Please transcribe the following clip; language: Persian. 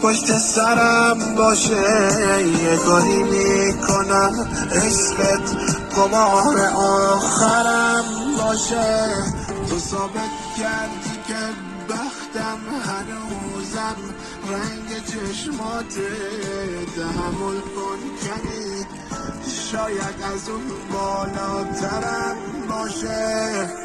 پشت سرم باشه یه کاری میکنم عشقت قمار آخرم باشه. تو ثابت کردی که بختم هنوزم رنگ چشمات تحمل کن کمی شاید از اون بالاترم باشه.